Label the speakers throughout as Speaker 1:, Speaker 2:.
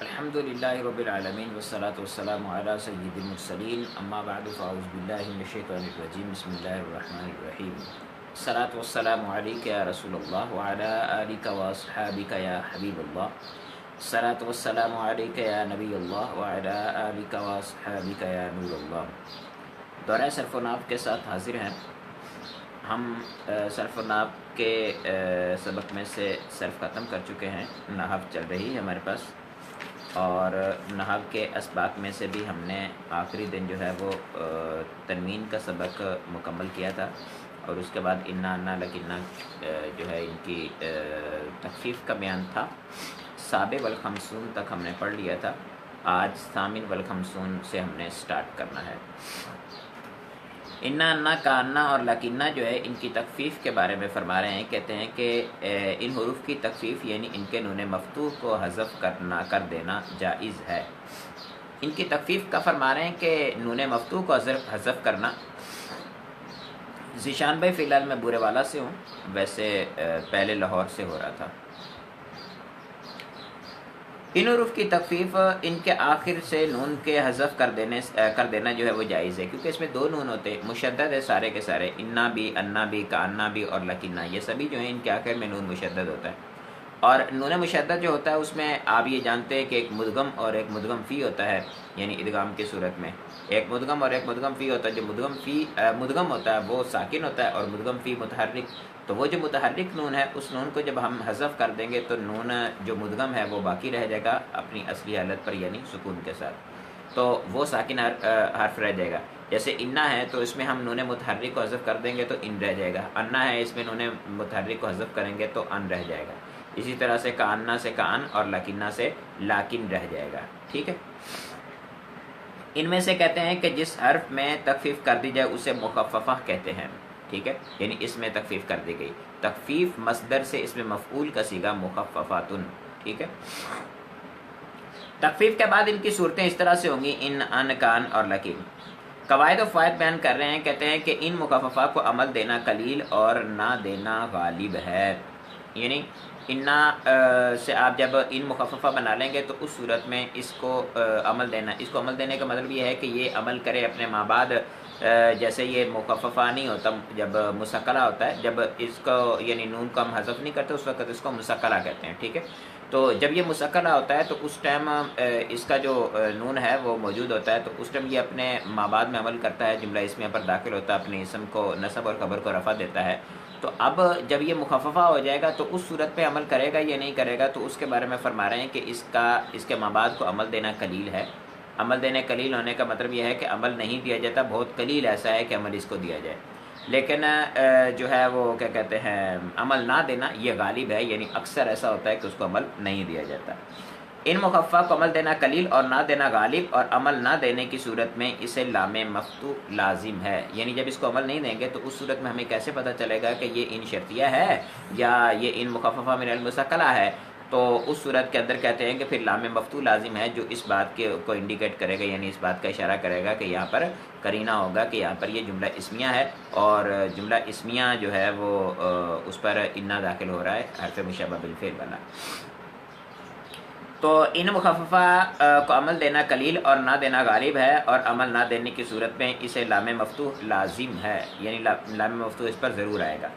Speaker 1: الحمد للہ رب العالمین والصلاة والسلام علی سید المرسلین اما بعد فاعوذ باللہ من الشیطان الرجیم بسم اللہ الرحمن الرحیم الصلاة والسلام علیک یا رسول اللہ وعلی آلک واصحابک یا حبیب اللہ الصلاة والسلام علیک یا نبی اللہ وعلی آلک واصحابک یا نور اللہ۔ دورہ صرف و نحو کے ساتھ حاضر ہیں ہم۔ صرف و نحو کے سبق میں سے صرف ختم کر چکے ہیں، نحو چل رہی ہے ہمارے پاس، اور نحو کے اسباق میں سے بھی ہم نے آخری دن جو ہے وہ تنوین کا سبق مکمل کیا تھا، اور اس کے بعد انا انا لکنا جو ہے ان کی تخفیف کا بیان تھا۔ سابع والخمسون تک ہم نے پڑھ لیا تھا، آج ثامن والخمسون سے ہم نے سٹارٹ کرنا ہے۔ انا انا کا انا اور لکنہ جو ہے ان کی تخفیف کے بارے میں فرما رہے ہیں، کہتے ہیں کہ ان حروف کی تخفیف یعنی ان کے نون مفتوح کو حذف کر دینا جائز ہے۔ ان کی تخفیف کا فرما رہے ہیں کہ نون مفتوح کو حذف کرنا، ذیشان بھائی فی الحال میں بورے والا سے ہوں، ویسے پہلے لاہور سے ہو رہا تھا۔ ان حروف کی تخفیف ان کے آخر سے نون کے حذف کر دینا جو ہے وہ جائز ہے، کیونکہ اس میں دو نون ہوتے ہیں، مشدد ہے سارے کے سارے، انا بھی، انا بھی، کانا بھی اور لکنہ، یہ سبھی جو ہیں ان کے آخر میں نون مشدد ہوتا ہے۔ اور نون مشدد جو ہوتا ہے اس میں آپ یہ جانتے ہیں کہ ایک مدغم اور ایک مدغم فی ہوتا ہے، یعنی ادغام کی صورت میں ایک مدغم اور ایک مدغم فی ہوتا ہے۔ جو مدغم ہوتا ہے وہ ساکن ہوتا ہے، اور مدغم فی متحرک۔ تو وہ جو متحرک نون ہے اس نون کو جب ہم حذف کر دیں گے تو نون جو مدغم ہے وہ باقی رہ جائے گا اپنی اصلی حالت پر، یعنی سکون کے ساتھ، تو وہ ساکن حرف رہ جائے گا۔ جیسے انا ہے تو اس میں ہم نون متحرک کو حذف کر دیں گے تو ان رہ جائے گا، انا ہے اس میں نون متحرک کو حذف کریں گے تو ان رہ جائے گا۔ اسی طرح سے کانا سے کان اور لکنہ سے لاکن رہ جائے گا، ٹھیک ہے۔ ان میں سے کہتے ہیں کہ جس حرف میں تخفیف کر دی جائے اسے مخففہ کہتے ہیں، ٹھیک ہے، یعنی اس میں تخفیف کر دی گئی۔ تخفیف مصدر سے اس میں مفعول کا صیغہ مخففاتن، ٹھیک ہے۔ تخفیف کے بعد ان کی صورتیں اس طرح سے ہوں گی، ان کان اور لکن۔ قواعد و فوائد بیان کر رہے ہیں، کہتے ہیں کہ ان مخففہ کو عمل دینا قلیل اور نہ دینا غالب ہے، یعنی انا سے آپ جب ان مخففہ بنا لیں گے تو اس صورت میں اس کو عمل دینے کا مطلب یہ ہے کہ یہ عمل کرے اپنے ماں بعد، جیسے یہ مخففہ نہیں ہوتا جب مسکلہ ہوتا ہے، جب اس کو یعنی نون کو ہم حذف نہیں کرتے اس وقت اس کو مسکلہ کہتے ہیں، ٹھیک ہے۔ تو جب یہ مسکلہ ہوتا ہے تو اس ٹائم اس کا جو نون ہے وہ موجود ہوتا ہے، تو اس ٹائم یہ اپنے ماں بعد میں عمل کرتا ہے، جملہ اسمیہ پر داخل ہوتا ہے، اپنے اسم کو نصب اور خبر کو رفع دیتا ہے۔ تو اب جب یہ مخففہ ہو جائے گا تو اس صورت پہ عمل کرے گا یا نہیں کرے گا، تو اس کے بارے میں فرما رہے ہیں کہ اس کے ماں بعد کو عمل دینا قلیل ہے۔ عمل دینے قلیل ہونے کا مطلب یہ ہے کہ عمل نہیں دیا جاتا، بہت قلیل ایسا ہے کہ عمل اس کو دیا جائے، لیکن جو ہے وہ کیا کہتے ہیں عمل نہ دینا یہ غالب ہے، یعنی اکثر ایسا ہوتا ہے کہ اس کو عمل نہیں دیا جاتا۔ ان مخففہ کو عمل دینا قلیل اور نہ دینا غالب، اور عمل نہ دینے کی صورت میں اسے لام مفتوح لازم ہے، یعنی جب اس کو عمل نہیں دیں گے تو اس صورت میں ہمیں کیسے پتہ چلے گا کہ یہ ان شرطیہ ہے یا یہ ان مخففہ من المسکلہ ہے، تو اس صورت کے اندر کہتے ہیں کہ پھر لام مفتوح لازم ہے، جو اس بات کو انڈیکیٹ کرے گا، یعنی اس بات کا اشارہ کرے گا کہ یہاں پر قرینہ ہوگا کہ یہاں پر یہ جملہ اسمیہ ہے، اور جملہ اسمیہ جو ہے وہ اس پر انا داخل ہو رہا ہے، حرف مشبہ بالفعل والا۔ تو ان مخففہ کو عمل دینا قلیل اور نہ دینا غالب ہے، اور عمل نہ دینے کی صورت میں اسے لام مفتوح لازم ہے، یعنی لام مفتوح اس پر ضرور آئے گا۔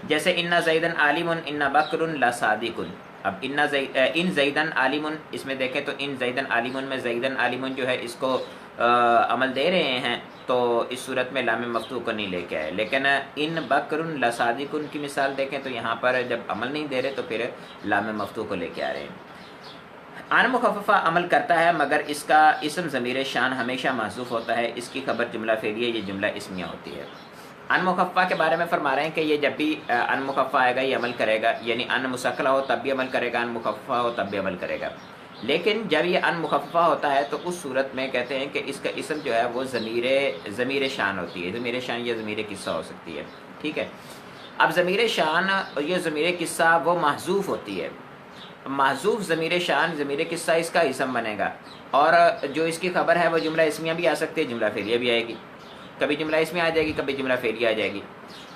Speaker 1: جیسے ان زیدن عالم ان بکر لصادق۔ اب ان زیدن عالم، اس میں دیکھیں تو ان زیدن عالم میں زیدن عالم جو ہے اس کو عمل دے رہے ہیں، تو اس صورت میں لام مفتوح کو نہیں لے کے آئے، لیکن ان بکر لصادق کی مثال دیکھیں تو یہاں پر جب عمل نہیں دے رہے تو پھر لام مفتوح کو لے کے آ رہے ہیں۔ ان مخففہ عمل کرتا ہے مگر اس کا اسم ضمیر شان ہمیشہ محذوف ہوتا ہے، اس کی خبر جملہ فعلیہ یہ جملہ اسمیہ ہوتی ہے۔ ان مخففہ کے بارے میں فرما رہے ہیں کہ یہ جب بھی ان مخففہ آئے گا یہ عمل کرے گا، یعنی ان مسکلہ ہو تب بھی عمل کرے گا، ان مخففہ ہو تب بھی عمل کرے گا، لیکن جب یہ ان مخففہ ہوتا ہے تو اس صورت میں کہتے ہیں کہ اس کا اسم جو ہے وہ ضمیر شان ہوتی ہے۔ ضمیر شان یا ضمیر قصہ ہو سکتی ہے، ٹھیک ہے۔ اب ضمیر شان اور یہ ضمیر قصہ وہ محذوف ہوتی ہے، محذوف ضمیر شان ضمیر قصہ اس کا اسم بنے گا، اور جو اس کی خبر ہے وہ جملہ اسمیہ بھی آ سکتی ہے، جملہ فعلیہ بھی آئے گی، کبھی جملہ اسمیہ آ جائے گی، کبھی جملہ فعلیہ آ جائے گی۔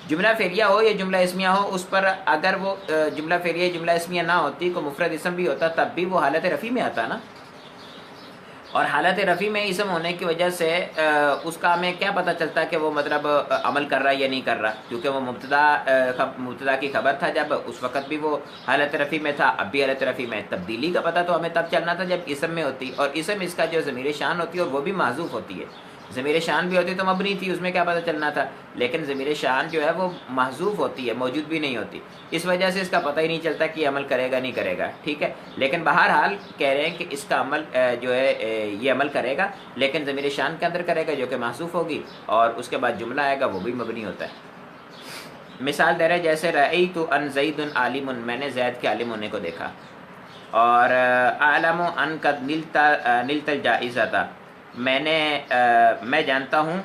Speaker 1: جملہ فعلیہ ہو یا جملہ اسمیہ ہو، اس پر اگر وہ جملہ فعلیہ جملہ اسمیہ نہ ہوتی کو مفرد اسم بھی ہوتا تب بھی وہ حالت رفع میں آتا نا، اور حالت رفیع میں اسم ہونے کی وجہ سے اس کا ہمیں کیا پتہ چلتا کہ وہ مطلب عمل کر رہا ہے یا نہیں کر رہا، کیونکہ وہ مبتدا کی خبر تھا جب اس وقت بھی وہ حالت رفیع میں تھا، اب بھی حالت رفیع میں۔ تبدیلی کا پتہ تو ہمیں تب چلنا تھا جب اسم میں ہوتی، اور اسم اس کا جو ضمیر شان ہوتی ہے اور وہ بھی محذوف ہوتی ہے۔ ضمیر شان بھی ہوتی تو مبنی تھی، اس میں کیا پتہ چلنا تھا، لیکن ضمیر شان جو ہے وہ محذوف ہوتی ہے، موجود بھی نہیں ہوتی، اس وجہ سے اس کا پتہ ہی نہیں چلتا کہ یہ عمل کرے گا نہیں کرے گا، ٹھیک ہے۔ لیکن بہرحال کہہ رہے ہیں کہ اس کا عمل جو ہے یہ عمل کرے گا، لیکن ضمیر شان کے اندر کرے گا جو کہ محذوف ہوگی، اور اس کے بعد جملہ آئے گا وہ بھی مبنی ہوتا ہے۔ مثال دے رہے جیسے رأیت ان زید عالم، میں نے زید کے عالم ہونے کو دیکھا، اور اعلم ان قد نلت الجائزۃ، میں جانتا ہوں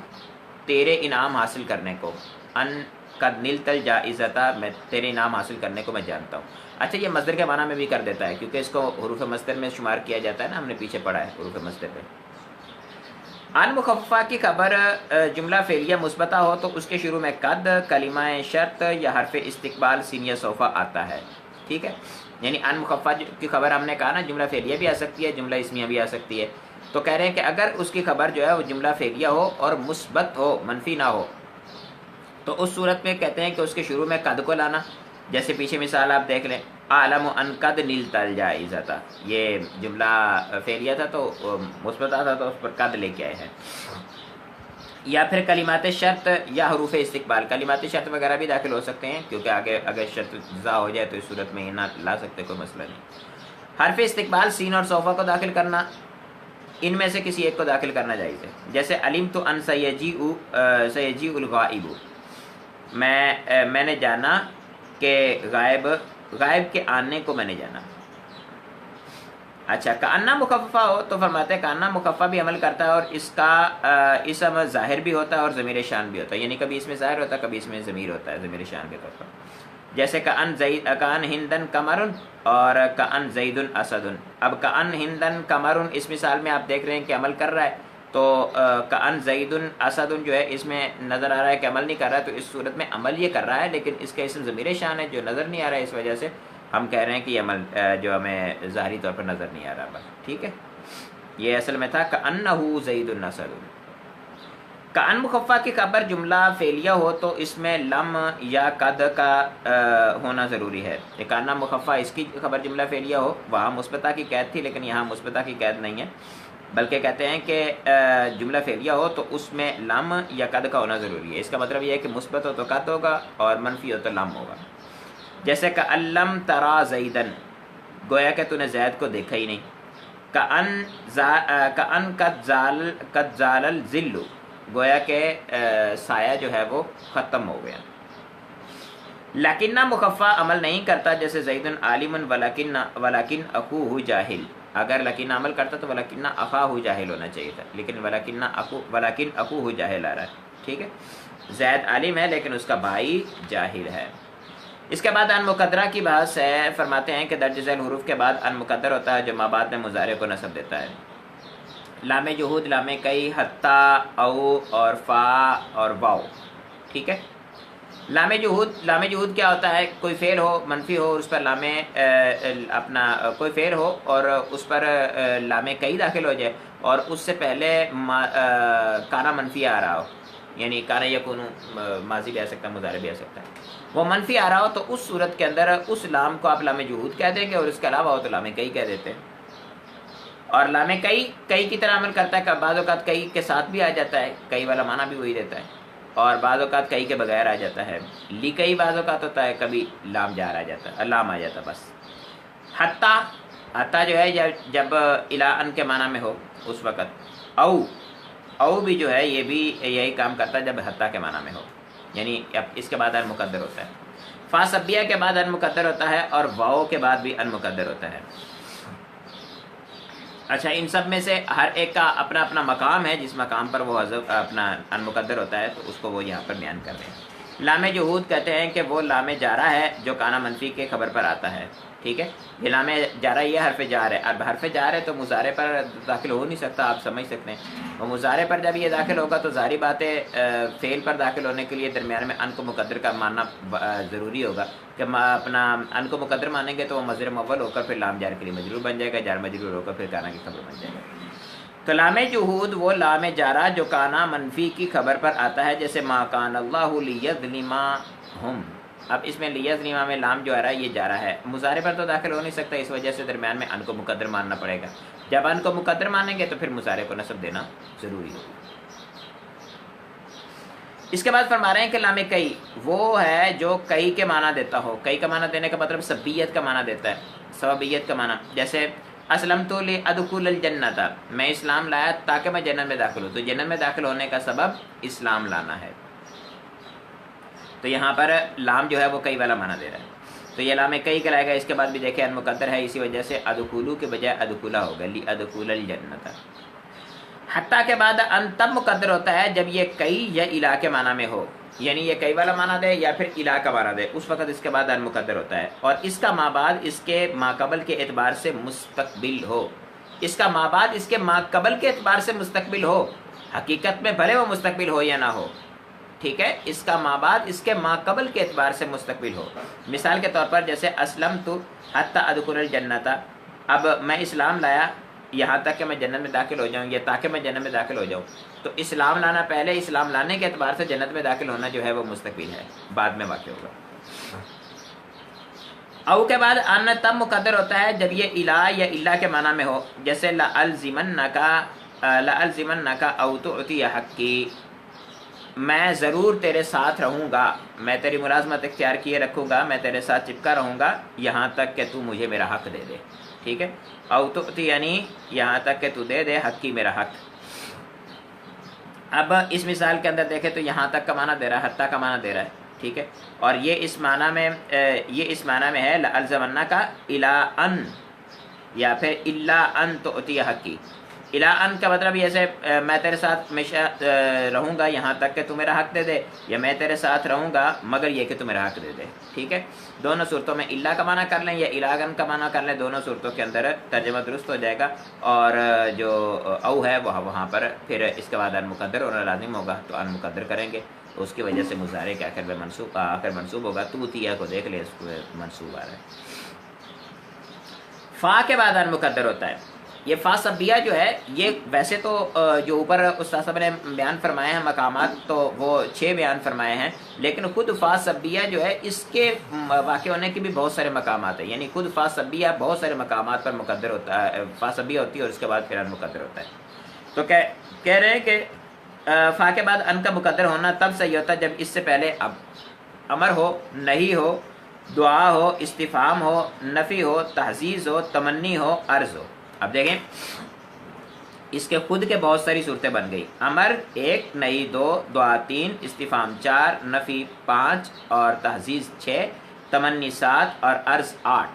Speaker 1: تیرے انعام حاصل کرنے کو، ان قد نلت الجائزۃ، میں تیرے انعام حاصل کرنے کو میں جانتا ہوں۔ اچھا یہ مصدر کے معنی میں بھی کر دیتا ہے، کیونکہ اس کو حروف مصدر میں شمار کیا جاتا ہے نا، ہم نے پیچھے پڑھا ہے حروف مصدر پہ۔ ان مخففہ کی خبر جملہ فعلیہ مثبتہ ہو تو اس کے شروع میں قد، کلمہ شرط یا حرف استقبال سین یا سوف آتا ہے، ٹھیک ہے۔ یعنی ان مخففہ کی خبر ہم نے کہا نا جملہ فعلیہ بھی آ سکتی ہے، جملہ اسمیہ بھی آ سکتی ہے، تو کہہ رہے ہیں کہ اگر اس کی خبر جو ہے وہ جملہ فعلیہ ہو اور مثبت ہو، منفی نہ ہو، تو اس صورت میں کہتے ہیں کہ اس کے شروع میں قد کو لانا، جیسے پیچھے مثال آپ دیکھ لیں، اعلم ان قد نلت الجائزۃ، یہ جملہ فعلیہ تھا تو مثبت تھا تو اس پر قد لے کے آئے ہیں۔ یا پھر کلمات شرط یا حروف استقبال، کلمات شرط وغیرہ بھی داخل ہو سکتے ہیں، کیونکہ آگے اگر شرط زا ہو جائے تو اس صورت میں یہ نہ لا سکتے، کوئی مسئلہ نہیں۔ حرف استقبال سین اور سوفا کو داخل کرنا، ان میں سے کسی ایک کو داخل کرنا جائز ہے، جیسے علمت ان سیجیء الغائب، میں نے جانا کہ غائب کے آنے کو میں نے جانا۔ اچھا کأنہ مخففہ ہو تو فرماتے ہیں کأنہ مخففہ بھی عمل کرتا ہے، اور اس کا اسم ظاہر بھی ہوتا ہے اور ضمیر شان بھی ہوتا ہے، یعنی کبھی اس میں ظاہر ہوتا ہے کبھی اس میں ضمیر ہوتا ہے ضمیر شان کے طور پر، جیسے کأن ہندن قمر اور کأن زید اسد۔ اب کأن ہندن قمر اس مثال میں آپ دیکھ رہے ہیں کہ عمل کر رہا ہے، تو کأن زید اسد جو ہے اس میں نظر آ رہا ہے کہ عمل نہیں کر رہا ہے، تو اس صورت میں عمل یہ کر رہا ہے لیکن اس کا اسم ضمیر شان ہے جو نظر نہیں آ رہا ہے، اس وجہ سے ہم کہہ رہے ہیں کہ یہ عمل جو ہمیں ظاہری طور پر نظر نہیں آ رہا بس، ٹھیک ہے۔ یہ اصل میں تھا کأنہ زید اسد۔ کأن مخففہ کی خبر جملہ فعلیہ ہو تو اس میں لم یا قد کا ہونا ضروری ہے۔ کأنہ مخففہ اس کی خبر جملہ فعلیہ ہو، وہاں مثبتہ کی قید تھی لیکن یہاں مثبتہ کی قید نہیں ہے، بلکہ کہتے ہیں کہ جملہ فعلیہ ہو تو اس میں لم یا قد کا ہونا ضروری ہے۔ اس کا مطلب یہ ہے کہ مثبت ہو تو قد ہوگا اور منفی ہو تو لم ہوگا، جیسے کہ لم ترا زیدن، گویا کہ تو نے زید کو دیکھا ہی نہیں۔ کأن قد زال الظل، گویا کہ سایہ جو ہے وہ ختم ہو گیا۔ لکنہ مخففہ عمل نہیں کرتا، جیسے زید عالم ولکن اخوہ جاہل، اگر لکنہ عمل کرتا تو ولکنہ اخاہ جاہل ہونا چاہیے تھا، لیکن ولکن اخوہ جاہل آ رہا ہے، ٹھیک ہے۔ زید عالم ہے لیکن اس کا بھائی جاہل ہے۔ اس کے بعد ان مقدرہ کی بحث ہے، فرماتے ہیں کہ درج ذیل حروف کے بعد ان مقدر ہوتا ہے جو ما بعد میں مضارع کو نصب دیتا ہے، لام جہود، لام کئی، حتی، او اور فا اور واو، ٹھیک ہے۔ لام جہود کیا ہوتا ہے، کوئی فعل ہو منفی ہو اس پر لام اپنا کوئی فعل ہو اور اس پر لام کئی داخل ہو جائے اور اس سے پہلے کانا منفی آ رہا ہو، یعنی کانا یکون ماضی بھی آ سکتا ہے مضارع بھی آ سکتا ہے، وہ منفی آ رہا ہو تو اس صورت کے اندر اس لام کو آپ لام جہود کہہ دیں گے، اور اس کے علاوہ ہو تو لام کئی کہہ دیتے ہیں۔ اور لام کئی کی طرح عمل کرتا ہے کہ بعض اوقات کئی کے ساتھ بھی آ جاتا ہے، کئی والا معنی بھی وہی دیتا ہے، اور بعض اوقات کئی کے بغیر آ جاتا ہے، لی کئی بعض اوقات ہوتا ہے، کبھی لام جار آ جاتا ہے، لام آ جاتا ہے بس۔ حتی جو ہے جب الا ان کے معنی میں ہو اس وقت، او بھی جو ہے یہ بھی یہی کام کرتا ہے جب حتی کے معنی میں ہو، یعنی اب اس کے بعد ان مقدر ہوتا ہے۔ فا سبیہ کے بعد ان مقدر ہوتا ہے اور واو کے بعد بھی ان مقدر ہوتا ہے۔ اچھا ان سب میں سے ہر ایک کا اپنا اپنا مقام ہے، جس مقام پر وہ حذف اپنا ان مقدر ہوتا ہے تو اس کو وہ یہاں پر بیان کر رہے ہیں۔ لام جہود کہتے ہیں کہ وہ لام جارہ ہے جو کانا منفی کے خبر پر آتا ہے، ٹھیک ہے۔ یہ لام جارہ یہ حرف جار ہے، اب حرف جار ہے تو مضارع پر داخل ہو نہیں سکتا، آپ سمجھ سکتے ہیں، وہ مضارع پر جب یہ داخل ہوگا تو ظاہری بات ہے فعل پر داخل ہونے کے لیے درمیان میں ان کو مقدر کا ماننا ضروری ہوگا، کہ اپنا ان کو مقدر مانیں گے تو وہ مصدر مول ہو کر پھر لام جار کے لیے مجرور بن جائے گا، جار مجرور ہو کر پھر کانا کی خبر بن جائے گا۔ تو لام جہود وہ لام جارہ جو کانا منفی کی خبر پر آتا ہے، جیسے ما کان اللہ لیظلمہم. اب اس میں لیظلمہ میں لام جو آ رہا ہے یہ جارہ ہے، مضارع پر تو داخل ہو نہیں سکتا، اس وجہ سے درمیان میں ان کو مقدر ماننا پڑے گا. جب ان کو مقدر مانیں گے تو پھر مضارع کو نصب دینا ضروری ہوگا. اس کے بعد فرما رہے ہیں کہ لام کئی وہ ہے جو کئی کے معنی دیتا ہو. کئی کا معنی دینے کا مطلب سببیت کا معنی دیتا ہے، سببیت کا معنی. جیسے اسلمت لادخل الجنت، میں اسلام لایا تاکہ میں جنت میں داخل ہوں. تو جنت میں داخل ہونے کا سبب اسلام لانا ہے. تو یہاں پر لام جو ہے وہ کئی والا معنی دے رہا ہے. تو یہ لام کئی کہلائے گا. اس کے بعد بھی دیکھیں ان مقدر ہے، اسی وجہ سے ادخلو کے بجائے ادخلا ہوگا، لادخل الجنت. حتیٰ کے بعد ان تب مقدر ہوتا ہے جب یہ کئی یا الہ کے معنی میں ہو، یعنی یہ کئی والا معنی دے یا پھر الہ کا معنی دے، اس وقت اس کے بعد ان مقدر ہوتا ہے. اور اس کا ما بعد اس کے ما قبل کے اعتبار سے مستقبل ہو. اس کا ما بعد اس کے ما قبل کے اعتبار سے مستقبل ہو، حقیقت میں بھلے وہ مستقبل ہو یا نہ ہو. ٹھیک ہے، اس کا ما بعد اس کے ما قبل کے اعتبار سے مستقبل ہو. مثال کے طور پر جیسے اسلمت حتی ادخل الجنت، اب میں اسلام لایا یہاں تک کہ میں جنت میں داخل ہو جاؤں، یا تاکہ میں جنت میں داخل ہو جاؤں. تو اسلام لانا پہلے، اسلام لانے کے اعتبار سے جنت میں داخل ہونا جو ہے وہ مستقبل ہے، بعد میں واقع ہوگا. او کے بعد ان تب مقدر ہوتا ہے جب یہ الہ یا اللہ کے معنی میں ہو. جیسے لألزمنک او تعطی حقی، میں ضرور تیرے ساتھ رہوں گا، میں تیری ملازمت اختیار کیے رکھوں گا، میں تیرے ساتھ چپکا رہوں گا یہاں تک کہ تو مجھے میرا حق دے دے. ٹھیک ہے، او تعطی یعنی یہاں تک کہ تو دے دے حقی میرا حق. اب اس مثال کے اندر دیکھیں تو یہاں تک کا معنی دے رہا ہے، حتیٰ کا معنی دے رہا ہے. ٹھیک ہے، اور یہ اس معنی میں ہے لألزمنک الی ان، یا پھر الا ان تعطی حقی. الی ان کا مطلب جیسے میں تیرے ساتھ ہمیشہ رہوں گا یہاں تک کہ تو میرا حق دے دے، یا میں تیرے ساتھ رہوں گا مگر یہ کہ تو میرا حق دے دے. ٹھیک ہے، دونوں صورتوں میں الا کا معنی کر لیں یا الاغن کا معنی کر لیں، دونوں صورتوں کے اندر ترجمہ درست ہو جائے گا. اور جو او ہے وہاں پر پھر اس کے بعد ان مقدر ہونا لازم ہوگا، تو ان مقدر کریں گے. اس کی وجہ سے مضارع کے آخر میں منصوب ہوگا. توتیا کو دیکھ لے، اس کو منصوب آ رہا ہے. فا کے بعد ان مقدر ہوتا ہے. یہ فا سبیہ جو ہے یہ ویسے تو جو اوپر استاد صاحب نے بیان فرمائے ہیں مقامات، تو وہ 6 بیان فرمائے ہیں، لیکن خود فا سبیہ جو ہے اس کے واقع ہونے کے بھی بہت سارے مقامات ہیں. یعنی خود فا سبیہ بہت سارے مقامات پر مقدر ہوتا ہے، فا سبیہ ہوتی ہے اور اس کے بعد پھر ان مقدر ہوتا ہے. تو کہہ رہے ہیں کہ فا کے بعد ان کا مقدر ہونا تب صحیح ہوتا ہے جب اس سے پہلے اب امر ہو، نہیں ہو، دعا ہو، استفہام ہو، نفی ہو، تحزیز ہو، تمنی ہو، عرض ہو. اب دیکھیں اس کے خود کے بہت ساری صورتیں بن گئی. امر 1، نہیں 2، دعا 3، استفہام 4، نفی 5 اور تحزیز 6، تمنی 7 اور عرض 8.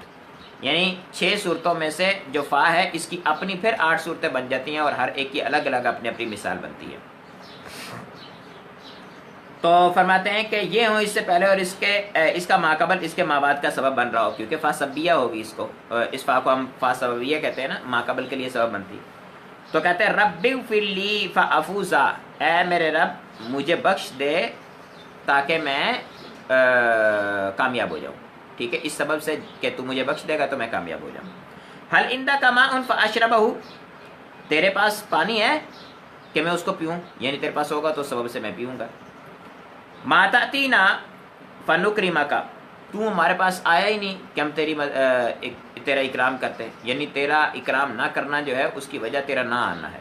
Speaker 1: یعنی 6 صورتوں میں سے جو فا ہے اس کی اپنی پھر 8 صورتیں بن جاتی ہیں، اور ہر ایک کی الگ الگ اپنی اپنی مثال بنتی ہے. تو فرماتے ہیں کہ یہ ہوں اس سے پہلے اور اس کا ماقبل اس کے مابعد کا سبب بن رہا ہو، کیونکہ فا سبیہ ہوگی. اس فا کو ہم فا سببیہ کہتے ہیں نا، ماقبل کے لیے سبب بنتی. تو کہتے ہیں رب اغفر لی فافوزا، اے میرے رب مجھے بخش دے تاکہ میں کامیاب ہو جاؤں. ٹھیک ہے، اس سبب سے کہ تو مجھے بخش دے گا تو میں کامیاب ہو جاؤں. حل عندک ماء فاشربہ، تیرے پاس پانی ہے کہ میں اس کو پیوں، یعنی تیرے پاس ہوگا تو سبب سے میں پیوں گا. ما تأتینا فنکرمک، تو ہمارے پاس آیا ہی نہیں کہ ہم تیرا اکرام کرتے ہیں، یعنی تیرا اکرام نہ کرنا جو ہے اس کی وجہ تیرا نہ آنا ہے.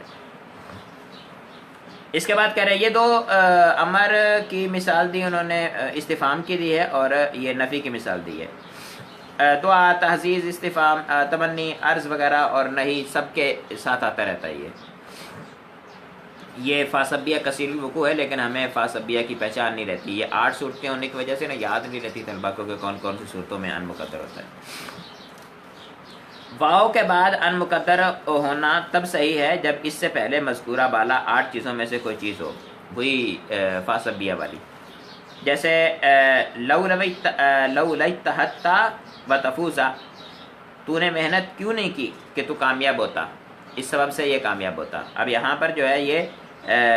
Speaker 1: اس کے بعد کہہ رہے ہیں یہ 2 امر کی مثال دی انہوں نے، استفہام کی دی ہے اور یہ نفی کی مثال دی ہے. دعا، تحزیز، استفہام، تمنی، عرض وغیرہ اور نہیں سب کے ساتھ آتا رہتا ہے. یہ فا سبیہ کثیر الوقوع ہے، لیکن ہمیں فا سبیہ کی پہچان نہیں رہتی. یہ 8 صورتیں ہونے کی وجہ سے نا یاد نہیں رہتی طلبا کو کہ کون کون سی صورتوں میں ان مقدر ہوتا ہے. واو کے بعد ان مقدر ہونا تب صحیح ہے جب اس سے پہلے مذکورہ بالا 8 چیزوں میں سے کوئی چیز ہو، وہی فا سبیہ والی. جیسے لو لیتحت و تفوزا، تو نے محنت کیوں نہیں کی کہ تو کامیاب ہوتا، اس سبب سے یہ کامیاب ہوتا. اب یہاں پر جو ہے یہ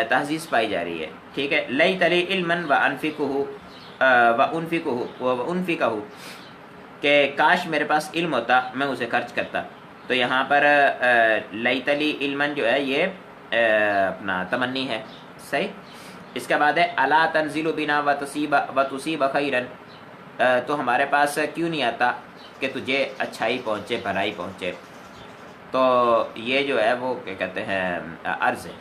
Speaker 1: تحزیز پائی جا رہی ہے. ٹھیک ہے، لیت لی علما وانفقہ، کہ کاش میرے پاس علم ہوتا میں اسے خرچ کرتا. تو یہاں پر لیت لی علما جو ہے یہ اپنا تمنی ہے. صحیح. اس کے بعد ہے الا تنزل بنا وتصیب خیرا، تو ہمارے پاس کیوں نہیں آتا کہ تجھے اچھائی پہنچے، بھلائی پہنچے. تو یہ جو ہے وہ کیا کہتے ہیں عرض ہے.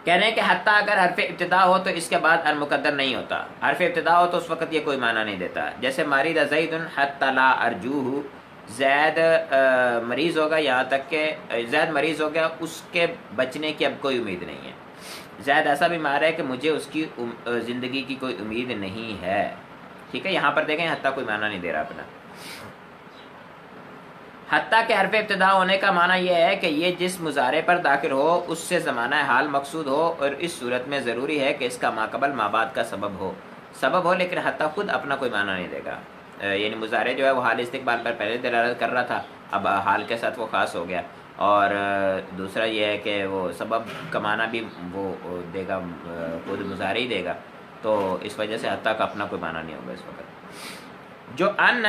Speaker 1: کہہ رہے ہیں کہ حتیٰ اگر حرف ابتدا ہو تو اس کے بعد المقدر نہیں ہوتا. حرف ابتدا ہو تو اس وقت یہ کوئی معنی نہیں دیتا. جیسے مرید زید حتی لا ارجوہ، زید مریض ہوگا یہاں تک کہ زید مریض ہو گیا، اس کے بچنے کی اب کوئی امید نہیں ہے. زید ایسا بیمار ہے کہ مجھے اس کی زندگی کی کوئی امید نہیں ہے. ٹھیک ہے. یہاں پر دیکھیں حتیٰ کوئی معنی نہیں دے رہا اپنا. حتیٰ کہ حرف ابتدا ہونے کا معنی یہ ہے کہ یہ جس مضارع پر داخل ہو اس سے زمانہ حال مقصود ہو، اور اس صورت میں ضروری ہے کہ اس کا ماقبل مابعد کا سبب ہو، لیکن حتیٰ خود اپنا کوئی معنی نہیں دے گا. یعنی مضارع جو ہے وہ حال استقبال پر پہلے دلالت کر رہا تھا، اب حال کے ساتھ وہ خاص ہو گیا. اور دوسرا یہ ہے کہ وہ سبب کا معنی بھی وہ دے گا، خود مضارع ہی دے گا. تو اس وجہ سے حتیٰ کا اپنا کوئی معنی نہیں ہوگا اس وقت. جو ان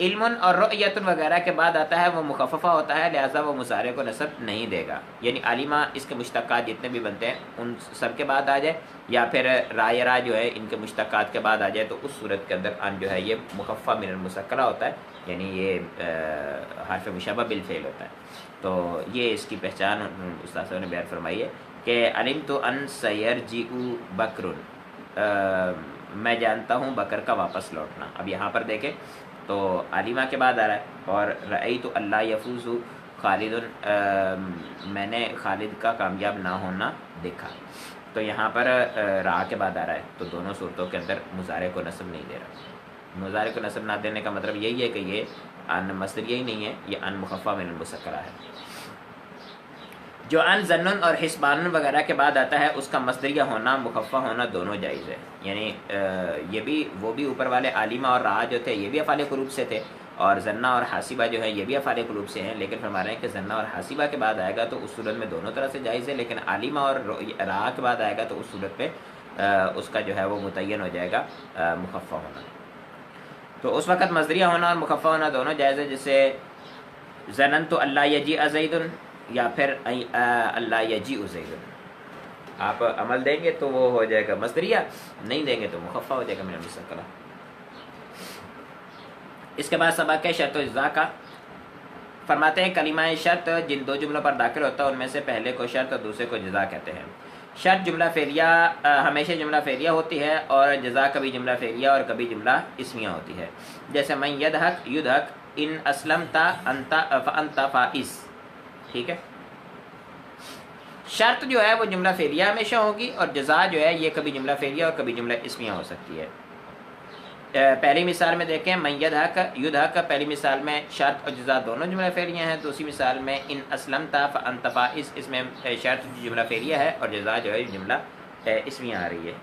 Speaker 1: علم اور رؤیت وغیرہ کے بعد آتا ہے وہ مخففہ ہوتا ہے، لہٰذا وہ مضارع کو نصب نہیں دے گا. یعنی علیمہ اس کے مشتقات جتنے بھی بنتے ہیں ان سب کے بعد آ جائے، یا پھر رایرا جو ہے ان کے مشتقات کے بعد آ جائے، تو اس صورت کے اندر ان جو ہے یہ مخفف من المسکرہ ہوتا ہے، یعنی یہ حرف مشبہ بالفعل ہوتا ہے. تو یہ اس کی پہچان استاد صاحب نے بیان فرمائی ہے کہ علمت ان سیرجع بکر، میں جانتا ہوں بکر کا واپس لوٹنا. اب یہاں پر دیکھیں تو علیمہ کے بعد آ رہا ہے، اور رأیت اللہ یفوز خالد، میں نے خالد کا کامیاب نہ ہونا دیکھا. تو یہاں پر را کے بعد آ رہا ہے، تو دونوں صورتوں کے اندر مضارع کو نصب نہیں دے رہا. مضارع کو نصب نہ دینے کا مطلب یہی ہے کہ یہ ان مصدریہ ہی نہیں ہے، یہ ان مخفف من المسکرہ ہے. جو ان ظنن اور حسبان وغیرہ کے بعد آتا ہے اس کا مصدریہ ہونا مخفف ہونا دونوں جائز ہے. یعنی یہ بھی وہ بھی اوپر والے عالمہ اور راہ جو تھے یہ بھی افعال قلوب سے تھے، اور زنہ اور حاسبہ جو ہے یہ بھی افعال قلوب سے ہیں، لیکن فرما رہے ہیں کہ زنہ اور حاسبہ کے بعد آئے گا تو اس صورت میں دونوں طرح سے جائز ہے، لیکن عالمہ اور راہ کے بعد آئے گا تو اس صورت پہ اس کا جو ہے وہ متعین ہو جائے گا مخفف ہونا. تو اس وقت مصدریہ ہونا اور مخفف ہونا دونوں جائز ہے. جیسے ظننت اللہ یجیء زید، یا پھر اللہ یجیء زید. آپ عمل دیں گے تو وہ ہو جائے گا مصدریہ، نہیں دیں گے تو مخفف ہو جائے گا من المسکرہ. اس کے بعد سبق ہے شرط و جزا کا. فرماتے ہیں کلمہ شرط جن دو جملوں پر داخل ہوتا ہے ان میں سے پہلے کو شرط اور دوسرے کو جزا کہتے ہیں. شرط جملہ فعلیہ ہمیشہ جملہ فعلیہ ہوتی ہے، اور جزا کبھی جملہ فعلیہ اور کبھی جملہ اسمیہ ہوتی ہے. جیسے من یدحک یدحک ان اسلمت انت فانت فائز. ٹھیک ہے. شرط جو ہے وہ جملہ فعلیہ ہمیشہ ہوگی، اور جزا جو ہے یہ کبھی جملہ فعلیہ اور کبھی جملہ اسمیہ ہو سکتی ہے. پہلی مثال میں دیکھیں من یدحک یدحک، پہلی مثال میں شرط اور جزا دونوں جملہ فعلیہ ہیں. دوسری مثال میں ان اسلمت فانت فائز، اس میں شرط جملہ فعلیہ ہے اور جزا جو ہے جملہ اسمیہ آ رہی ہے.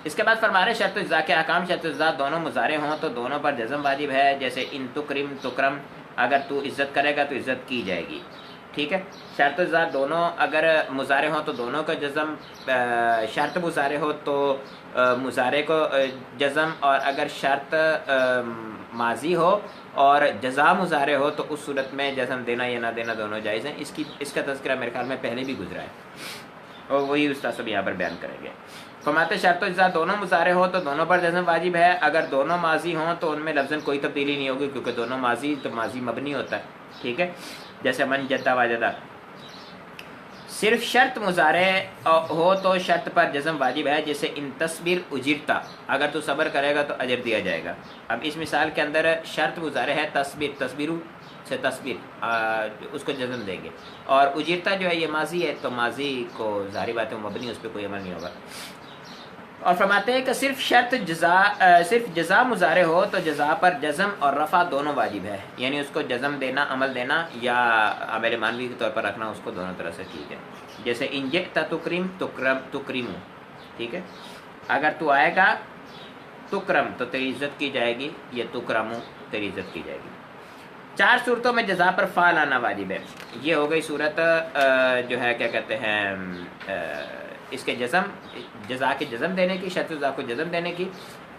Speaker 1: اس کے بعد فرما رہے شرط و جزا کے احکام. شرط و جزا دونوں مضارع ہوں تو دونوں پر جزم واجب ہے. جیسے ان تکرم تکرم، اگر تو عزت کرے گا تو عزت کی جائے گی. ٹھیک ہے. شرط و جزا دونوں اگر مضارع ہوں تو دونوں کا جزم، شرط مضارع ہو تو مضارع کو جزم، اور اگر شرط ماضی ہو اور جزا مضارع ہو تو اس صورت میں جزم دینا یا نہ دینا دونوں جائز ہیں. اس کا تذکرہ میرے خیال میں پہلے بھی گزرا ہے، اور وہی استاد صاحب یہاں پر بیان کریں گے. فرماتے شرط و جزا دونوں مضارع ہو تو دونوں پر جزم واجب ہے. اگر دونوں ماضی ہوں تو ان میں لفظاً کوئی تبدیلی نہیں ہوگی، کیونکہ دونوں ماضی تو ماضی مبنی ہوتا ہے. ٹھیک ہے. جیسے من جدہ واجدہ. صرف شرط مضارع ہو تو شرط پر جزم واجب ہے. جیسے ان تصبر اجرتا، اگر تو صبر کرے گا تو اجر دیا جائے گا. اب اس مثال کے اندر شرط مضارع ہے تصبر، تصبرو سے تصبر، اس کو جزم دیں گے. اور اجرتا جو ہے یہ ماضی ہے، تو ماضی کو ظاہری بات ہے مبنی، اس پہ کوئی عمل نہیں ہوگا. اور فرماتے ہیں کہ صرف جزا مضارع ہو تو جزا پر جزم اور رفع دونوں واجب ہے. یعنی اس کو جزم دینا، عمل دینا، یا عمل معنوی کے طور پر رکھنا، اس کو دونوں طرح سے ٹھیک ہے. جیسے ان جئت تکرم تکرمو. ٹھیک ہے. اگر تو آئے گا تکرم تو تیری عزت کی جائے گی، یہ تکرمو تیری عزت کی جائے گی. 4 صورتوں میں جزا پر فعل آنا واجب ہے. یہ ہو گئی صورت جو ہے کیا کہتے ہیں اس کے جزا کے جزم دینے کی، شرط جزا کو جزم دینے کی.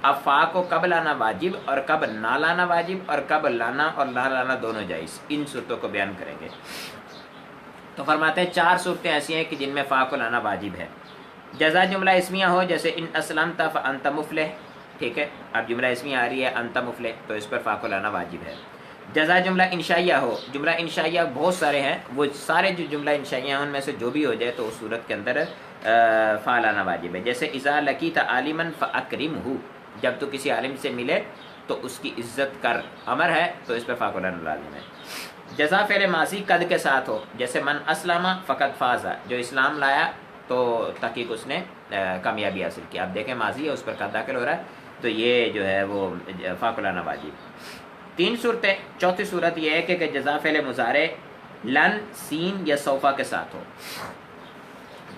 Speaker 1: اب فا کو کب لانا واجب اور کب نہ لانا واجب، اور کب لانا اور نہ لانا دونوں جائز. ان صورتوں کو بیان کریں گے. تو فرماتے ہیں 4 صورتیں ایسی ہیں کہ جن میں فا کو لانا واجب ہے. جزا جملہ اسمیہ ہو جیسے ان اسلمت فانت مفلح، ٹھیک ہے، اب جملہ اسمیہ آ رہی ہے انت مفلح تو اس پر فا کو لانا واجب ہے. جزا جملہ انشائیہ ہو، جملہ انشائیہ بہت سارے ہیں، وہ سارے جو جملہ انشائیہ ہیں ان میں سے جو بھی ہو جائے تو اس صورت کے اندر فا لانا واجب ہے. جیسے اذا لقیت عالما فاکرمہ، جب تو کسی عالم سے ملے تو اس کی عزت کر، امر ہے تو اس پہ فا کو لانا لازم ہے. جزا فعل ماضی قد کے ساتھ ہو، جیسے من اسلم فقد فاز، جو اسلام لایا تو تحقیق اس نے کامیابی حاصل کی. آپ دیکھیں ماضی ہے اس پر قد داخل ہو رہا ہے تو یہ جو ہے وہ فا کو لانا واجب. 3 صورتیں. چوتھی صورت یہ ہے کہ جزا فعل مضارع لن سین یا سوفا کے ساتھ ہو.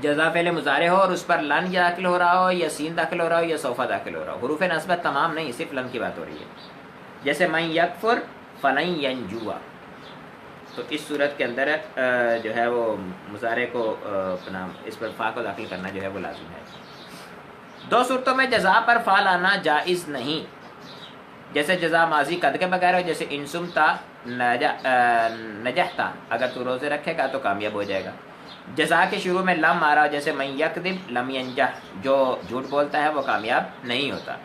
Speaker 1: جزا فعل مضارع ہو اور اس پر لن داخل ہو رہا ہو یا سین داخل ہو رہا ہو یا سوفا داخل ہو رہا ہو. حروف نسبت تمام نہیں، صرف لن کی بات ہو رہی ہے. جیسے من یکفر فلن ینجوا، تو اس صورت کے اندر جو ہے وہ مضارع کو اپنا اس پر فا کو داخل کرنا جو ہے وہ لازم ہے. 2 صورتوں میں جزا پر فا لانا جائز نہیں، جیسے جزا ماضی قد کے بغیر ہو، جیسے انسمتا نجحتا، اگر تو روزے رکھے گا تو کامیاب ہو جائے گا. جزا کے شروع میں لم آ رہا ہو، جیسے من یکذب لم ینجح، جو جھوٹ بولتا ہے وہ کامیاب نہیں ہوتا.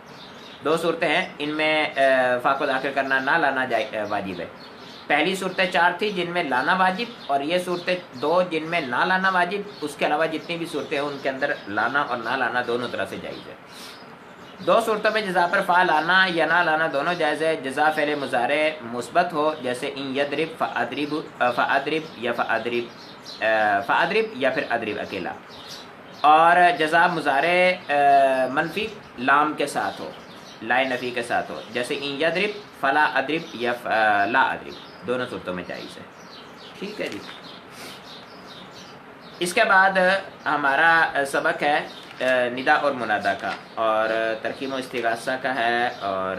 Speaker 1: 2 صورتیں ہیں، ان میں فا کو داخل کرنا نہ لانا واجب ہے. پہلی صورتیں 4 تھی جن میں لانا واجب، اور یہ صورتیں 2 جن میں نہ لانا واجب. اس کے علاوہ جتنی بھی صورتیں ہیں ان کے اندر لانا اور نہ لانا دونوں طرح سے جائز ہے. 2 صورتوں میں جزا پر فا لانا یا نہ لانا دونوں جائز ہے. جزا فعل مضارع مثبت ہو، جیسے ان یضرب فاضرب یا فاضرب یا پھر اضرب اکیلا. اور جزا مضارع منفی لام کے ساتھ ہو، لا نفی کے ساتھ ہو، جیسے ان یضرب فلا اضرب یا لا اضرب، دونوں صورتوں میں جائز ہے. ٹھیک ہے جی. اس کے بعد ہمارا سبق ہے ندا اور منادا کا، اور ترکیب و استغاثہ کا ہے، اور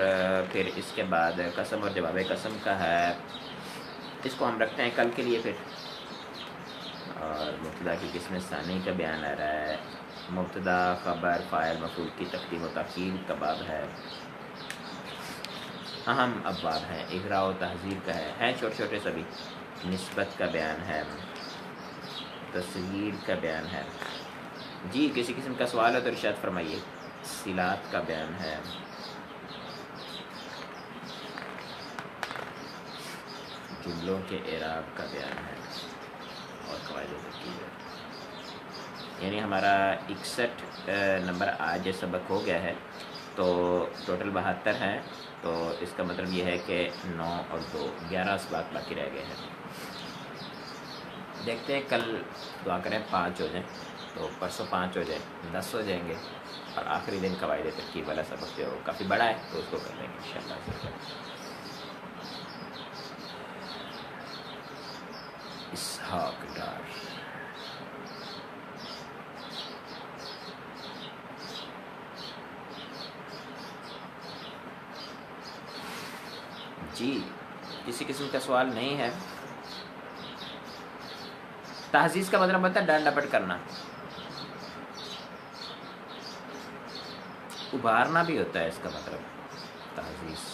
Speaker 1: پھر اس کے بعد قسم اور جواب قسم کا ہے. اس کو ہم رکھتے ہیں کل کے لیے. پھر اور مبتدا کی قسم ثانی کا بیان آ رہا ہے. مبتدا خبر فاعل مفعول کی تقدیم و تاخیر کا باب ہے. اہم ابواب ہیں، اغراء و تحذیر کا ہے چھوٹے چھوٹے سبھی. نسبت کا بیان ہے، تصغیر کا بیان ہے. جی کسی قسم کا سوال ہے تو ارشاد فرمائیے. صلات کا بیان ہے. جملوں کے اعراب کا بیان ہے اور قواعد و ترکیب ہے. یعنی ہمارا 61 نمبر آج سبق ہو گیا ہے، تو ٹوٹل 72 ہیں. تو اس کا مطلب یہ ہے کہ 9 اور 2 11 اسباق باقی رہ گئے ہیں. دیکھتے ہیں کل دعا کریں 5 ہو جائیں، تو پرسوں 5 ہو جائیں 10 ہو جائیں گے. اور آخری دن قواعد ترکیب والا سبق جو کافی بڑا ہے تو اس کو کر لیں گے انشاءاللہ. اسحاق ڈار جی کسی قسم کا سوال نہیں ہے. تحزیز کا مطلب ہوتا ہے ڈنڈ ڈپٹ کرنا، ابھارنا بھی ہوتا ہے اس کا مطلب تحزیز.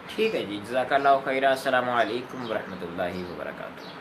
Speaker 1: ٹھیک ہے جی. جزاک اللہ خیرہ. السلام علیکم ورحمۃ اللہ وبرکاتہ.